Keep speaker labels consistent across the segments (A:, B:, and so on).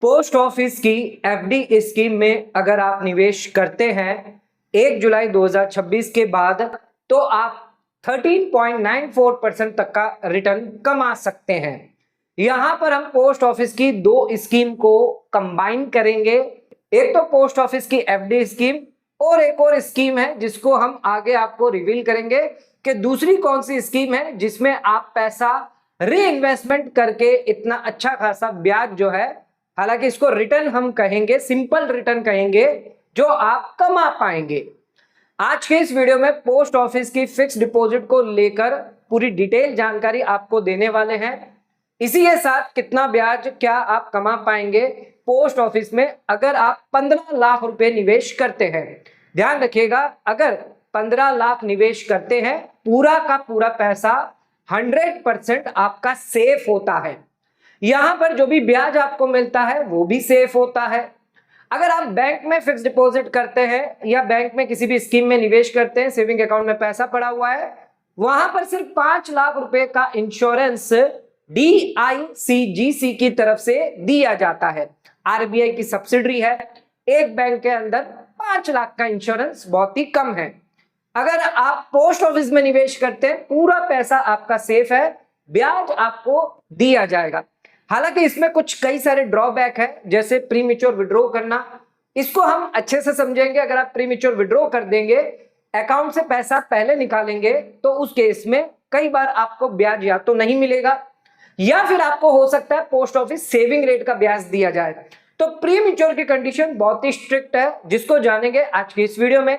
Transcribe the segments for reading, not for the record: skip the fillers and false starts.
A: Post office की FD scheme में अगर आप निवेश करते हैं 1 जुलाई 2026 के बाद तो आप 13.94% तक का रिटर्न कमा सकते हैं। यहां पर हम पोस्ट ऑफिस की दो स्कीम को कंबाइन करेंगे। एक तो पोस्ट ऑफिस की एफडी स्कीम और एक और स्कीम है जिसको हम आगे आपको रिवील करेंगे कि दूसरी कौन सी स्कीम है जिसमें आप पैसा री इन्वेस्टमेंट करके इतना अच्छा खासा ब्याज जो है, हालांकि इसको रिटर्न हम कहेंगे, सिंपल रिटर्न कहेंगे, जो आप कमा पाएंगे। आज के इस वीडियो में पोस्ट ऑफिस की फिक्स डिपॉजिट को लेकर पूरी डिटेल जानकारी आपको देने वाले हैं। इसी के साथ कितना ब्याज क्या आप कमा पाएंगे पोस्ट ऑफिस में अगर आप 15 लाख रुपए निवेश करते हैं। ध्यान रखिएगा, अगर 15 लाख निवेश करते हैं पूरा का पूरा पैसा 100% आपका सेफ होता है। यहां पर जो भी ब्याज आपको मिलता है वो भी सेफ होता है। अगर आप बैंक में फिक्स डिपॉजिट करते हैं या बैंक में किसी भी स्कीम में निवेश करते हैं, सेविंग अकाउंट में पैसा पड़ा हुआ है, वहां पर सिर्फ 5 लाख रुपए का इंश्योरेंस DICGC की तरफ से दिया जाता है। आरबीआई की सब्सिडरी है। एक बैंक के अंदर 5 लाख का इंश्योरेंस बहुत ही कम है। अगर आप पोस्ट ऑफिस में निवेश करते हैं पूरा पैसा आपका सेफ है, ब्याज आपको दिया जाएगा। हालांकि इसमें कुछ कई सारे ड्रॉबैक है, जैसे प्रीमेच्योर विड्रॉ करना। इसको हम अच्छे से समझेंगे। अगर आप प्रीमेच्योर विड्रॉ कर देंगे, अकाउंट से पैसा पहले निकालेंगे, तो उस केस में कई बार आपको ब्याज या तो नहीं मिलेगा या फिर आपको हो सकता है पोस्ट ऑफिस सेविंग रेट का ब्याज दिया जाए। तो प्रीमेच्योर की कंडीशन बहुत ही स्ट्रिक्ट है, जिसको जानेंगे आज की इस वीडियो में।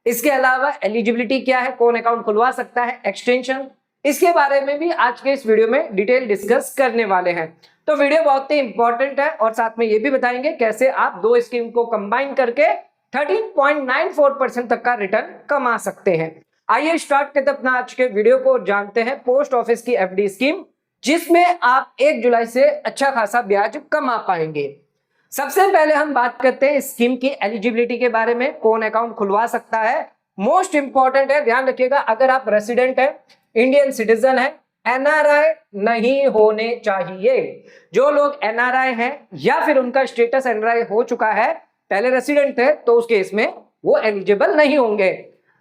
A: इसके अलावा एलिजिबिलिटी क्या है, कौन अकाउंट खुलवा सकता है, एक्सटेंशन, इसके बारे में भी आज के इस वीडियो में डिटेल डिस्कस करने वाले हैं। तो वीडियो बहुत ही इंपॉर्टेंट है और साथ में ये भी बताएंगे कैसे आप दो स्कीम को कंबाइन करके 13.94% तक का रिटर्न कमा सकते हैं। आइए स्टार्ट करते अपना आज के वीडियो को, जानते हैं पोस्ट ऑफिस की एफडी स्कीम जिसमें आप 1 जुलाई से अच्छा खासा ब्याज कमा पाएंगे। सबसे पहले हम बात करते हैं स्कीम की एलिजिबिलिटी के बारे में, कौन अकाउंट खुलवा सकता है। मोस्ट इंपॉर्टेंट है, ध्यान रखिएगा, अगर आप रेसिडेंट है, इंडियन सिटीजन है, एनआरआई नहीं होने चाहिए। जो लोग एनआरआई हैं या फिर उनका स्टेटस एनआरआई हो चुका है, पहले रेसिडेंट है, तो उस केस में वो एलिजिबल नहीं होंगे।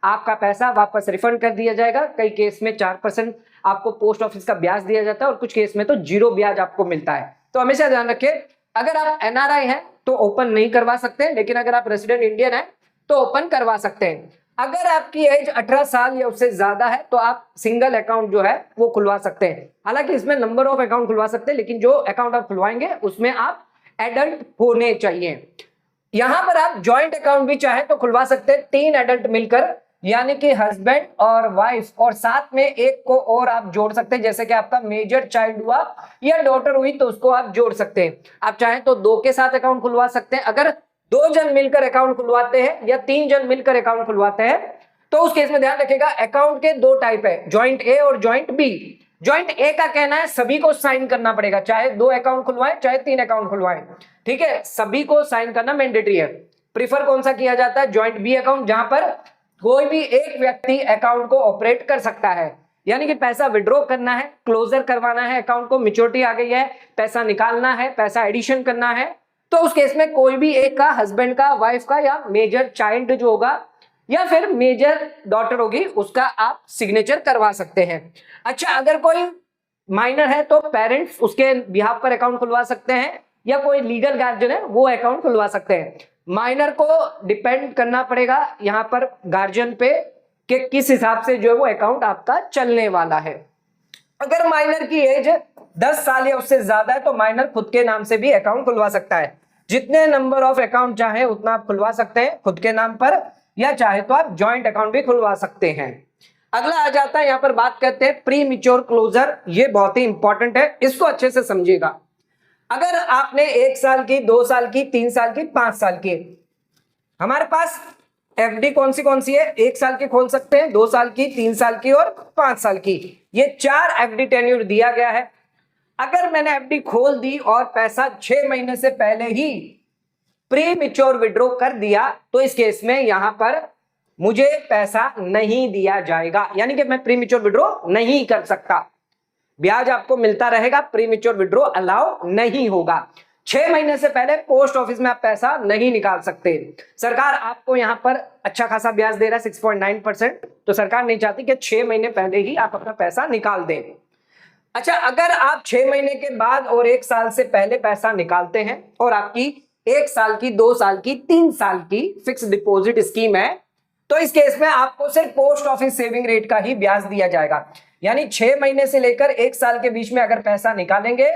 A: आपका पैसा वापस रिफंड कर दिया जाएगा। कई केस में 4% आपको पोस्ट ऑफिस का ब्याज दिया जाता है और कुछ केस में तो 0 ब्याज आपको मिलता है। तो हमेशा ध्यान रखिए, अगर आप एनआरआई हैं तो ओपन नहीं करवा सकते, लेकिन अगर आप रेसिडेंट इंडियन हैं तो ओपन करवा सकते हैं। अगर आपकी एज 18 साल या उससे ज्यादा है तो आप सिंगल अकाउंट जो है वो खुलवा सकते हैं। हालांकि इसमें नंबर ऑफ अकाउंट खुलवा सकते हैं, लेकिन जो अकाउंट आप खुलवाएंगे उसमें आप एडल्ट होने चाहिए। यहां पर आप जॉइंट अकाउंट भी चाहे तो खुलवा सकते हैं, 3 एडल्ट मिलकर, यानी कि हस्बैंड और वाइफ, और साथ में एक को और आप जोड़ सकते हैं, जैसे कि आपका मेजर चाइल्ड हुआ या डॉटर हुई तो उसको आप जोड़ सकते हैं। आप चाहें तो 2 के साथ अकाउंट खुलवा सकते हैं। अगर 2 जन मिलकर अकाउंट खुलवाते हैं या 3 जन मिलकर अकाउंट खुलवाते हैं तो उस केस में ध्यान रखिएगा, अकाउंट के 2 टाइप है, ज्वाइंट ए और ज्वाइंट बी। ज्वाइंट ए का कहना है सभी को साइन करना पड़ेगा, चाहे 2 अकाउंट खुलवाएं चाहे 3 अकाउंट खुलवाएं, ठीक है, सभी को साइन करना मैंडेटरी है। प्रीफर कौन सा किया जाता है, ज्वाइंट बी अकाउंट, जहां पर कोई भी एक व्यक्ति अकाउंट को ऑपरेट कर सकता है, यानी कि पैसा विड्रॉ करना है, क्लोजर करवाना है, अकाउंट को मैच्योरिटी आ गई है, पैसा निकालना है, पैसा एडिशन करना है, तो उस केस में कोई भी एक का, हस्बैंड का, वाइफ का, या मेजर चाइल्ड जो होगा या फिर मेजर डॉटर होगी, उसका आप सिग्नेचर करवा सकते हैं। अच्छा, अगर कोई माइनर है तो पेरेंट्स उसके बिहाफ पर अकाउंट खुलवा सकते हैं, या कोई लीगल गार्जियन है वो अकाउंट खुलवा सकते हैं। माइनर को डिपेंड करना पड़ेगा यहां पर गार्जियन पे कि किस हिसाब से जो है वो अकाउंट आपका चलने वाला है। अगर माइनर की एज 10 साल या उससे ज्यादा है तो माइनर खुद के नाम से भी अकाउंट खुलवा सकता है। जितने नंबर ऑफ अकाउंट चाहे उतना आप खुलवा सकते हैं खुद के नाम पर, या चाहे तो आप ज्वाइंट अकाउंट भी खुलवा सकते हैं। अगला आ जाता है, यहां पर बात करते हैं प्री मैच्योर क्लोजर। ये बहुत ही इंपॉर्टेंट है, इसको अच्छे से समझिएगा। अगर आपने 1 साल की, 2 साल की, 3 साल की, 5 साल की, हमारे पास एफडी कौन सी है, 1 साल की खोल सकते हैं, 2 साल की, 3 साल की और 5 साल की, ये 4 एफडी टेन्योर दिया गया है। अगर मैंने एफडी खोल दी और पैसा 6 महीने से पहले ही प्री मैच्योर विड्रॉ कर दिया तो इस केस में यहां पर मुझे पैसा नहीं दिया जाएगा, यानी कि मैं प्री मैच्योर विड्रॉ नहीं कर सकता। ब्याज आपको मिलता रहेगा, प्री मैच्योर विड्रॉ अलाउ नहीं होगा। 6 महीने से पहले पोस्ट ऑफिस में आप पैसा नहीं निकाल सकते। सरकार आपको यहां पर अच्छा खासा ब्याज दे रहा है 6.9%, तो सरकार नहीं चाहती कि 6 महीने पहले ही आप अपना पैसा निकाल दें। अच्छा, अगर आप 6 महीने के बाद और 1 साल से पहले पैसा निकालते हैं और आपकी 1 साल की, 2 साल की, 3 साल की फिक्स डिपॉजिट स्कीम है, तो इस केस में आपको सिर्फ पोस्ट ऑफिस सेविंग रेट का ही ब्याज दिया जाएगा। यानी 6 महीने से लेकर 1 साल के बीच में अगर पैसा निकालेंगे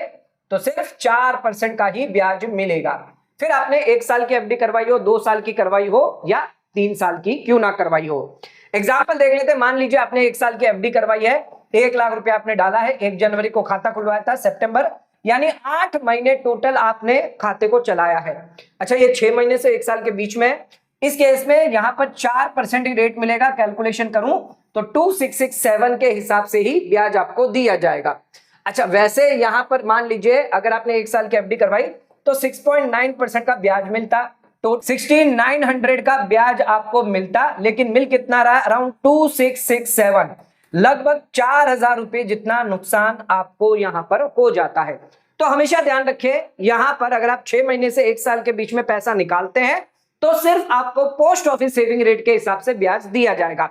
A: तो सिर्फ 4% का ही ब्याज मिलेगा। फिर आपने 1 साल की एफडी करवाई हो, 2 साल की करवाई हो या 3 साल की क्यों ना करवाई हो। एग्जाम्पल देख लेते हैं। मान लीजिए आपने 1 साल की एफडी करवाई है, 1 लाख रुपया आपने डाला है, 1 जनवरी को खाता खुलवाया था, सितंबर, यानी 8 महीने टोटल आपने खाते को चलाया है। अच्छा, ये 6 महीने से 1 साल के बीच में, इस केस में यहां पर 4% ही रेट मिलेगा। कैलकुलेशन करूं तो 2667 के हिसाब से ही ब्याज आपको दिया जाएगा। अच्छा, वैसे यहां पर मान लीजिए अगर आपने 1 साल की एफडी करवाई तो 6.9% का ब्याज मिलता, तो 6900 का ब्याज आपको मिलता, लेकिन मिल कितना रहा? अराउंड 2667, लगभग 4000 रुपए जितना नुकसान आपको यहां पर हो जाता है। तो हमेशा ध्यान रखिए, यहां पर अगर आप 6 महीने से 1 साल के बीच में पैसा निकालते हैं तो सिर्फ आपको पोस्ट ऑफिस सेविंग रेट के हिसाब से ब्याज दिया जाएगा।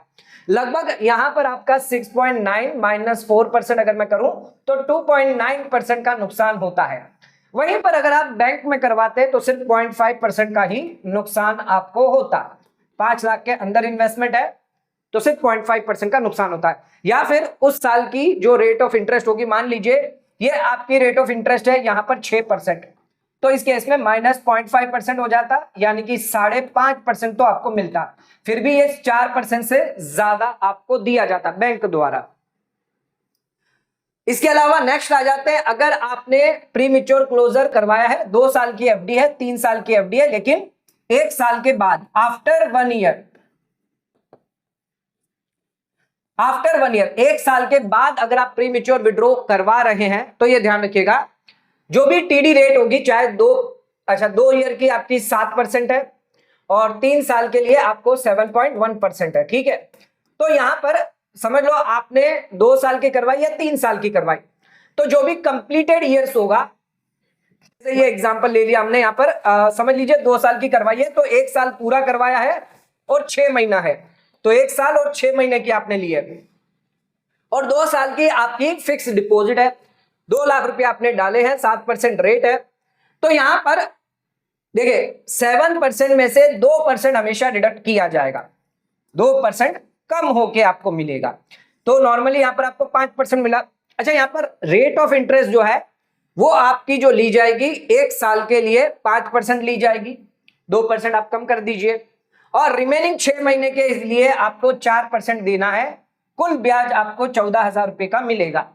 A: लगभग यहां पर आपका 6.9 माइनस 4% अगर मैं करूं तो 2.9% का नुकसान होता है। वहीं पर अगर आप बैंक में करवाते तो सिर्फ 0.5% का ही नुकसान आपको होता। 5 लाख के अंदर इन्वेस्टमेंट है तो सिर्फ 0.5% का नुकसान होता है। या फिर उस साल की जो रेट ऑफ इंटरेस्ट होगी, मान लीजिए ये आपकी रेट ऑफ इंटरेस्ट है यहां पर 6%, तो इस केस में माइनस 0.5% हो जाता, यानी कि 5.5% तो आपको मिलता। फिर भी ये 4% से ज्यादा आपको दिया जाता बैंक द्वारा। इसके अलावा नेक्स्ट आ जाते हैं, अगर आपने प्रीमेच्योर क्लोजर करवाया है, 2 साल की एफडी है, 3 साल की एफडी है, लेकिन 1 साल के बाद आफ्टर 1 ईयर, 1 साल के बाद अगर आप प्रीमेच्योर विड्रॉ करवा रहे हैं तो ये ध्यान रखिएगा, जो भी टीडी रेट होगी, चाहे 2 ईयर की आपकी 7% है और 3 साल के लिए आपको 7.1% है। ठीक है, तो यहां पर समझ लो आपने 2 साल की करवाई या 3 साल की करवाई, तो जो भी कंप्लीटेड ईयर्स होगा, ये एग्जांपल ले लिया हमने यहां पर, समझ लीजिए 2 साल की करवाई है तो 1 साल पूरा करवाया है और 6 महीना है, तो 1 साल और 6 महीने की आपने ली है, और 2 साल की आपकी फिक्स डिपॉजिट है, 2 लाख रुपए आपने डाले हैं, 7% रेट है, तो यहां पर देखिए 7% में से 2% हमेशा डिडक्ट किया जाएगा, 2% कम होके आपको मिलेगा, तो नॉर्मली यहां पर आपको 5% मिला। अच्छा, यहां पर रेट ऑफ इंटरेस्ट जो है वो आपकी जो ली जाएगी 1 साल के लिए 5% ली जाएगी, 2% आप कम कर दीजिए, और रिमेनिंग 6 महीने के लिए आपको 4% देना है। कुल ब्याज आपको 14,000 रुपए का मिलेगा,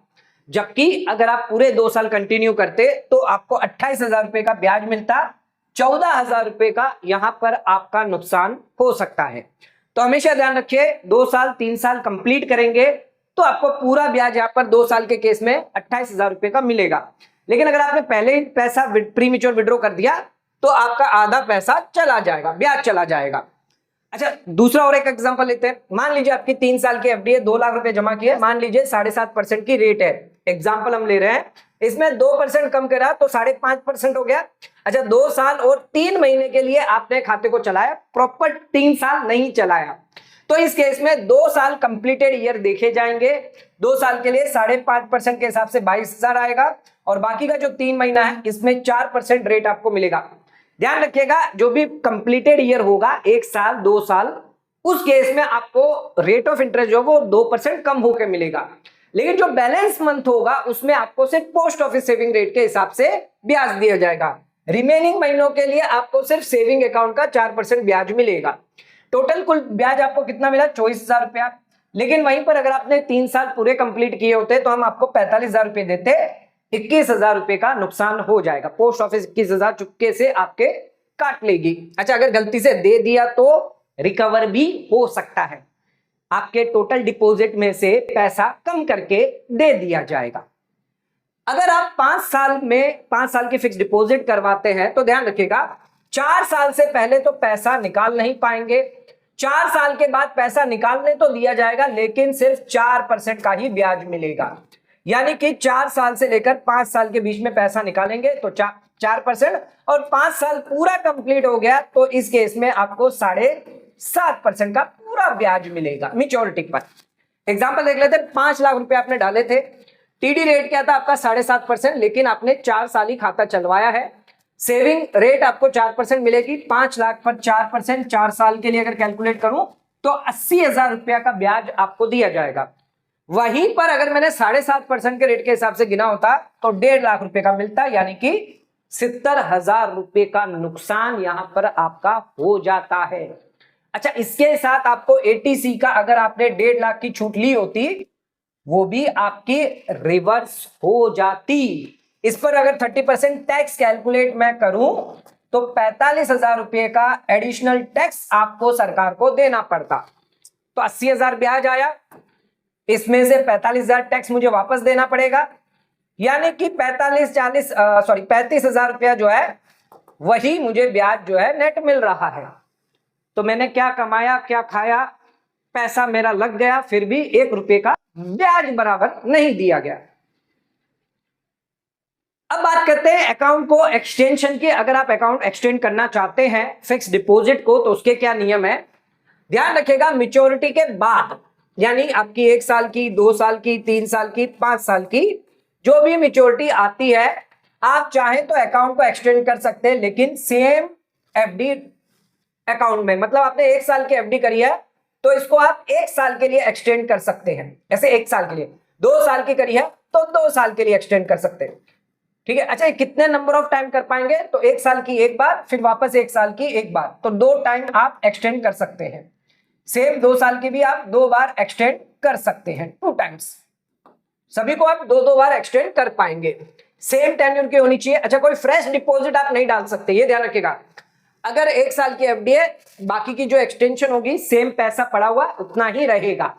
A: जबकि अगर आप पूरे 2 साल कंटिन्यू करते तो आपको 28,000 रुपए का ब्याज मिलता, 14,000 रुपए का यहां पर आपका नुकसान हो सकता है। तो हमेशा ध्यान रखिए, 2 साल 3 साल कंप्लीट करेंगे तो आपको पूरा ब्याज यहां पर 2 साल के केस में 28,000 रुपए का मिलेगा, लेकिन अगर आपने पहले ही पैसा प्रीमेच्योर विड्रॉ कर दिया तो आपका आधा पैसा चला जाएगा, ब्याज चला जाएगा। अच्छा, दूसरा और एक एग्जांपल लेते हैं। मान लीजिए आपकी 3 साल की एफडी है, 2 लाख रुपए जमा किए, मान लीजिए 7.5% की रेट है, एग्जांपल हम ले रहे हैं, इसमें 2% कम करा तो 5.5% हो गया। अच्छा, 2 साल और 3 महीने के लिए आपने खाते को चलाया, प्रॉपर 3 साल नहीं चलाया, तो इस केस में 2 साल कंप्लीटेड ईयर देखे जाएंगे। 2 साल के लिए 5.5% के हिसाब से 22,000 आएगा, और बाकी का जो 3 महीना है इसमें 4% रेट आपको मिलेगा। ध्यान रखिएगा, जो भी कंप्लीटेड ईयर होगा, 1 साल 2 साल, उस केस में आपको रेट ऑफ इंटरेस्ट जो वो 2% कम होकर मिलेगा, लेकिन जो बैलेंस मंथ होगा उसमें आपको सिर्फ पोस्ट ऑफिस सेविंग रेट के हिसाब से ब्याज दिया जाएगा। रिमेनिंग महीनों के लिए आपको सिर्फ सेविंग अकाउंट का 4% ब्याज मिलेगा। टोटल कुल ब्याज आपको कितना मिला? 24,000 रुपया। लेकिन वहीं पर अगर आपने 3 साल पूरे कंप्लीट किए होते तो हम आपको 45,000 रुपए देते, 21,000 रुपए का नुकसान हो जाएगा। पोस्ट ऑफिस 21,000 चुपके से आपके काट लेगी। अच्छा, अगर गलती से दे दिया तो रिकवर भी हो सकता है, आपके टोटल डिपॉजिट में से पैसा कम करके दे दिया जाएगा। अगर आप 5 साल की फिक्स डिपॉजिट करवाते हैं तो ध्यान रखिएगा, 4 साल से पहले तो पैसा निकाल नहीं पाएंगे। 4 साल के बाद पैसा निकालने तो दिया जाएगा, लेकिन सिर्फ 4% का ही ब्याज मिलेगा। यानी कि 4 साल से लेकर 5 साल के बीच में पैसा निकालेंगे तो 4%, और 5 साल पूरा कंप्लीट हो गया तो इस केस में आपको 7.5% का पूरा ब्याज मिलेगा मेच्योरिटी पर। एग्जाम्पल देख लेते हैं, 5 लाख रुपए आपने डाले थे, टीडी रेट क्या था आपका 7.5%, लेकिन आपने 4 साल ही खाता चलवाया है, सेविंग रेट आपको 4% मिलेगी। 5 लाख पर 4%, 4 साल के लिए अगर कैलकुलेट करूं तो 80,000 रुपया का ब्याज आपको दिया जाएगा। वहीं पर अगर मैंने 7.5% के रेट के हिसाब से गिना होता तो 1.5 लाख रुपए का मिलता, यानी कि 70,000 रुपए का नुकसान यहां पर आपका हो जाता है। अच्छा, इसके साथ आपको एटीसी का अगर आपने 1.5 लाख की छूट ली होती वो भी आपकी रिवर्स हो जाती। इस पर अगर 30% टैक्स कैलकुलेट मैं करूं तो 45,000 रुपए का एडिशनल टैक्स आपको सरकार को देना पड़ता। तो 80,000 ब्याज आया, इसमें से 45,000 टैक्स मुझे वापस देना पड़ेगा, यानी कि 35,000 रुपया जो है वही मुझे ब्याज जो है नेट मिल रहा है। तो मैंने क्या कमाया, क्या खाया, पैसा मेरा लग गया, फिर भी 1 रुपए का ब्याज बराबर नहीं दिया गया। अब बात करते हैं अकाउंट को एक्सटेंशन की। अगर आप अकाउंट एक्सटेंड करना चाहते हैं फिक्स डिपॉजिट को तो उसके क्या नियम है, ध्यान रखिएगा। मैच्योरिटी के बाद, यानी आपकी 1 साल की, 2 साल की, 3 साल की, 5 साल की जो भी मैच्योरिटी आती है, आप चाहें तो अकाउंट को एक्सटेंड कर सकते हैं, लेकिन सेम एफडी अकाउंट में। मतलब आपने 1 साल की एफडी करी है तो इसको आप 1 साल के लिए एक्सटेंड कर सकते हैं, ऐसे 1 साल के लिए। 2 साल की करी है तो 2 साल के लिए एक्सटेंड कर सकते हैं, ठीक है। अच्छा, कितने नंबर ऑफ टाइम कर पाएंगे, तो 1 साल की एक बार, फिर वापस 1 साल की एक बार, तो 2 टाइम आप एक्सटेंड कर सकते हैं। सेम 2 साल की भी आप 2 बार एक्सटेंड कर सकते हैं, 2 टाइम्स। सभी को आप 2-2 बार एक्सटेंड कर पाएंगे। सेम टेन्योर की होनी चाहिए। अच्छा, कोई फ्रेश डिपॉजिट आप नहीं डाल सकते, ये ध्यान रखिएगा। अगर 1 साल की एफडी है, बाकी की जो एक्सटेंशन होगी सेम पैसा पड़ा हुआ उतना ही रहेगा।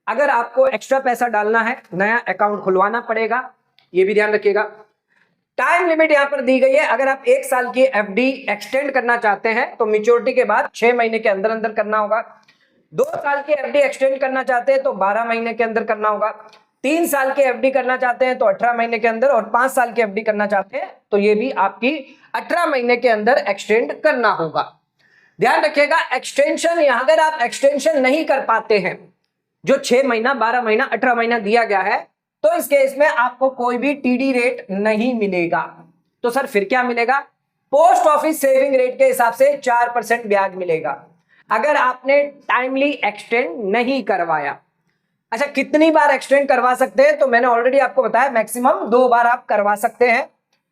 A: अगर आपको एक्स्ट्रा पैसा डालना है, नया अकाउंट खुलवाना पड़ेगा, ये भी ध्यान रखिएगा। टाइम लिमिट यहां पर दी गई है। अगर आप 1 साल की एफडी एक्सटेंड करना चाहते हैं तो मैच्योरिटी के बाद 6 महीने के अंदर अंदर करना होगा। 2 साल की एफडी एक्सटेंड करना चाहते हैं तो 12 महीने के अंदर करना होगा। 3 साल की एफडी करना चाहते हैं तो 18 महीने के अंदर, और 5 साल की एफडी करना चाहते हैं तो ये भी आपकी 18 महीने के अंदर एक्सटेंड करना होगा। ध्यान रखिएगा, एक्सटेंशन यहां अगर आप एक्सटेंशन नहीं कर पाते हैं, जो 6 महीना, 12 महीना, 18 महीना दिया गया है, तो इस केस में आपको कोई भी टीडी रेट नहीं मिलेगा। तो सर फिर क्या मिलेगा, पोस्ट ऑफिस सेविंग रेट के हिसाब से 4% ब्याज मिलेगा अगर आपने टाइमली एक्सटेंड नहीं करवाया। अच्छा, कितनी बार एक्सटेंड करवा सकते हैं, तो मैंने ऑलरेडी आपको बताया मैक्सिमम 2 बार आप करवा सकते हैं।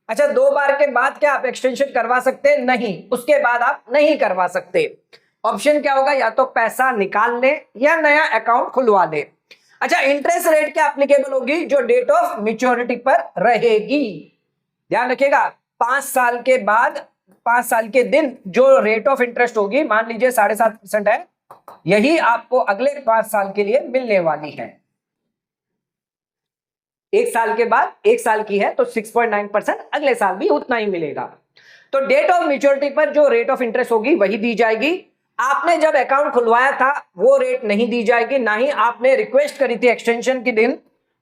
A: अच्छा, 2 बार के बाद क्या आप एक्सटेंशन करवा सकते हैं, नहीं, उसके बाद आप नहीं करवा सकते। ऑप्शन क्या होगा, या तो पैसा निकाल ले या नया अकाउंट खुलवा ले। अच्छा, इंटरेस्ट रेट क्या एप्लीकेबल होगी, जो डेट ऑफ मैच्योरिटी पर रहेगी। ध्यान रखिएगा, 5 साल के बाद, 5 साल के दिन जो रेट ऑफ इंटरेस्ट होगी, मान लीजिए 7.5% है, यही आपको अगले 5 साल के लिए मिलने वाली है। 1 साल के बाद, 1 साल की है तो 6.9%, अगले साल भी उतना ही मिलेगा। तो डेट ऑफ मैच्योरिटी पर जो रेट ऑफ इंटरेस्ट होगी वही दी जाएगी। आपने जब अकाउंट खुलवाया था वो रेट नहीं दी जाएगी, ना ही आपने रिक्वेस्ट करी थी एक्सटेंशन के दिन,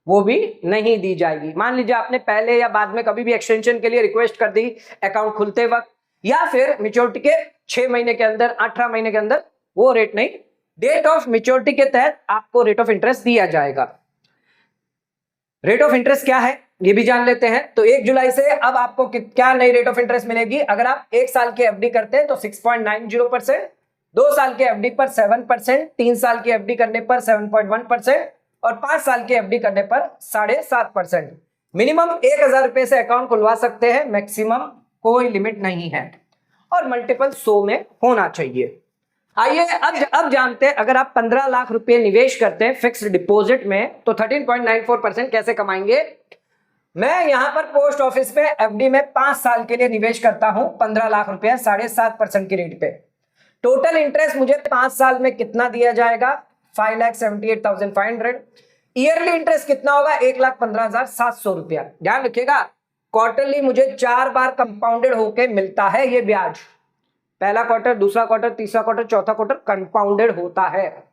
A: वो भी नहीं दी जाएगी। मान लीजिए आपने पहले या बाद में कभी भी एक्सटेंशन के लिए रिक्वेस्ट कर दी अकाउंट खुलते वक्त, या फिर मैच्योरिटी के 6 महीने के अंदर, 18 महीने के अंदर, वो रेट नहीं, डेट ऑफ मैच्योरिटी के तहत आपको रेट ऑफ इंटरेस्ट दिया जाएगा। रेट ऑफ इंटरेस्ट क्या है ये भी जान लेते हैं। तो 1 जुलाई से अब आपको क्या नई रेट ऑफ इंटरेस्ट मिलेगी। अगर आप 1 साल की एफडी करते हैं तो 6.90%, 2 साल की एफडी पर 7%, 3 साल की एफडी करने पर 7.1% और 5 साल की एफडी करने पर 7.5%। मिनिमम 1,000 रुपए से अकाउंट खुलवा सकते हैं, मैक्सिमम कोई लिमिट नहीं है, और मल्टीपल 100 में होना चाहिए। आइए अब जानते हैं, अगर आप 15 लाख रुपए निवेश करते हैं फिक्स्ड डिपॉजिट में तो 13.94% कैसे कमाएंगे। मैं यहां पर पोस्ट ऑफिस में एफडी में 5 साल के लिए निवेश करता हूं, 15 लाख रुपया 7.5% की रेट पे। टोटल इंटरेस्ट मुझे 5 साल में कितना दिया जाएगा, 5,78,500। ईयरली इंटरेस्ट कितना होगा, 1,15,700 रुपया। ध्यान रखिएगा, क्वार्टरली मुझे 4 बार कंपाउंडेड होके मिलता है ये ब्याज। पहला क्वार्टर, दूसरा क्वार्टर, तीसरा क्वार्टर, चौथा क्वार्टर कंपाउंडेड होता है।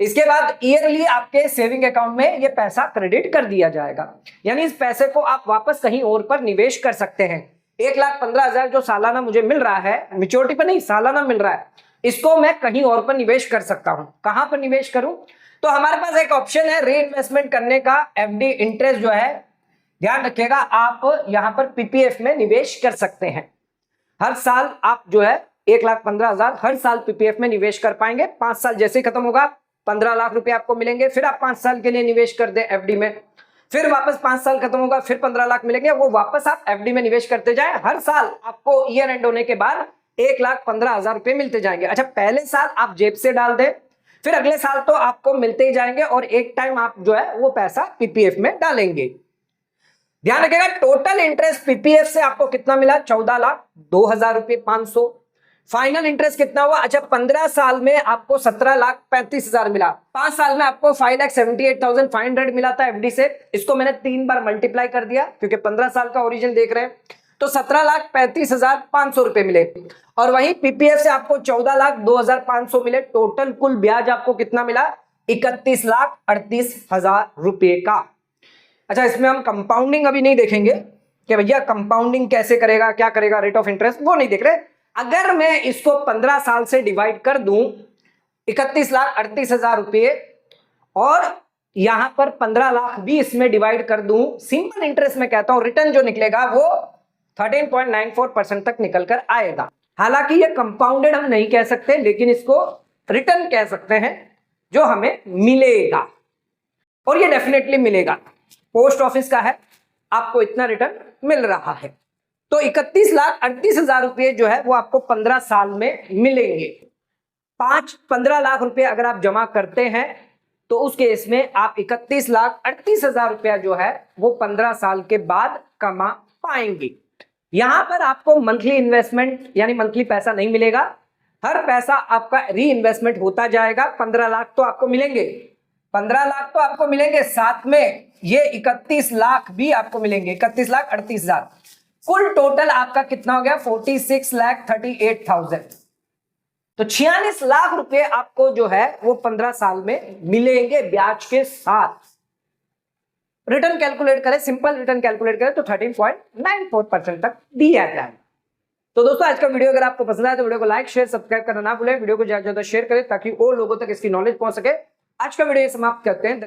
A: इसके बाद ईयरली आपके सेविंग अकाउंट में ये पैसा क्रेडिट कर दिया जाएगा, यानी इस पैसे को आप वापस कहीं और पर निवेश कर सकते हैं। 1,15,000 जो सालाना मुझे मिल रहा है, मैच्योरिटी पर नहीं सालाना मिल रहा है, इसको मैं कहीं और पर निवेश कर सकता हूं। कहां पर निवेश करूं? तो हमारे पास एक ऑप्शन है री इन्वेस्टमेंट करने का। एफडी इंटरेस्ट जो है, ध्यान रखिएगा, आप यहां पर पीपीएफ में निवेश कर सकते हैं। हर साल आप जो है 1,15,000 हर साल पीपीएफ में निवेश कर पाएंगे। 5 साल जैसे ही खत्म होगा 15 लाख रुपए आपको मिलेंगे, फिर आप 5 साल के लिए निवेश कर दें एफडी में, फिर वापस 5 साल खत्म होगा, फिर 15 लाख मिलेंगे, वो वापस आप एफडी में निवेश करते जाएं। हर साल आपको ईयर एंड होने के बाद 1,15,000 रुपए मिलते जाएंगे। अच्छा, पहले साल आप जेब से डाल दें, फिर अगले साल तो आपको मिलते ही जाएंगे और एक टाइम आप जो है वो पैसा पीपीएफ में डालेंगे। ध्यान रखिएगा, टोटल इंटरेस्ट पीपीएफ से आपको कितना मिला? 14,02,000 रुपए 500। फाइनल इंटरेस्ट कितना हुआ? अच्छा, 15 साल में आपको 17,35,000 मिला। 5 साल में आपको 5,78,500 मिला था एफडी से। इसको मैंने 3 बार मल्टीप्लाई कर दिया क्योंकि 15 साल का ओरिजिन देख रहे हैं, तो 17,35,500 रुपए मिले। और वहीं पीपीएफ से आपको 14,02,500 मिले। टोटल कुल ब्याज आपको कितना मिला? 31,38,000 रुपए का। अच्छा, इसमें हम कंपाउंडिंग अभी नहीं देखेंगे कि भैया कंपाउंडिंग कैसे करेगा, क्या करेगा, रेट ऑफ इंटरेस्ट, वो नहीं देख रहे। अगर मैं इसको 15 साल से डिवाइड कर दूं 31,38,000 रुपए और यहां पर 15 लाख भी इसमें डिवाइड कर दूं, सिंपल इंटरेस्ट में कहता हूं रिटर्न जो निकलेगा वो 13.94% तक निकल कर आएगा। हालांकि ये कंपाउंडेड हम नहीं कह सकते, लेकिन इसको रिटर्न कह सकते हैं जो हमें मिलेगा, और ये डेफिनेटली मिलेगा। पोस्ट ऑफिस का है, आपको इतना रिटर्न मिल रहा है, तो 31,38,000 रुपए जो है वो आपको 15 साल में मिलेंगे। 15 लाख रुपए अगर आप जमा करते हैं तो उस केस में आप 31,38,000 रुपया जो है वो 15 साल के बाद कमा पाएंगे। यहां पर आपको मंथली इन्वेस्टमेंट यानी मंथली पैसा नहीं मिलेगा, हर पैसा आपका री इन्वेस्टमेंट होता जाएगा। 15 लाख तो आपको मिलेंगे, 15 लाख तो आपको मिलेंगे, साथ में ये 31 लाख भी आपको मिलेंगे, 31,38,000। कुल टोटल आपका कितना हो गया? 46,38,000। तो 46 लाख रुपए आपको जो है वो 15 साल में मिलेंगे ब्याज के साथ। रिटर्न कैलकुलेट करें, सिंपल रिटर्न कैलकुलेट करें तो 13.94% तक दिया जाएगा। तो दोस्तों, आज का वीडियो अगर आपको पसंद आया तो वीडियो को लाइक शेयर सब्सक्राइब करना ना भूलें। वीडियो को ज्यादा से ज्यादा शेयर करें ताकि और लोगों तक इसकी नॉलेज पहुंच सके। आज का वीडियो समाप्त करते हैं।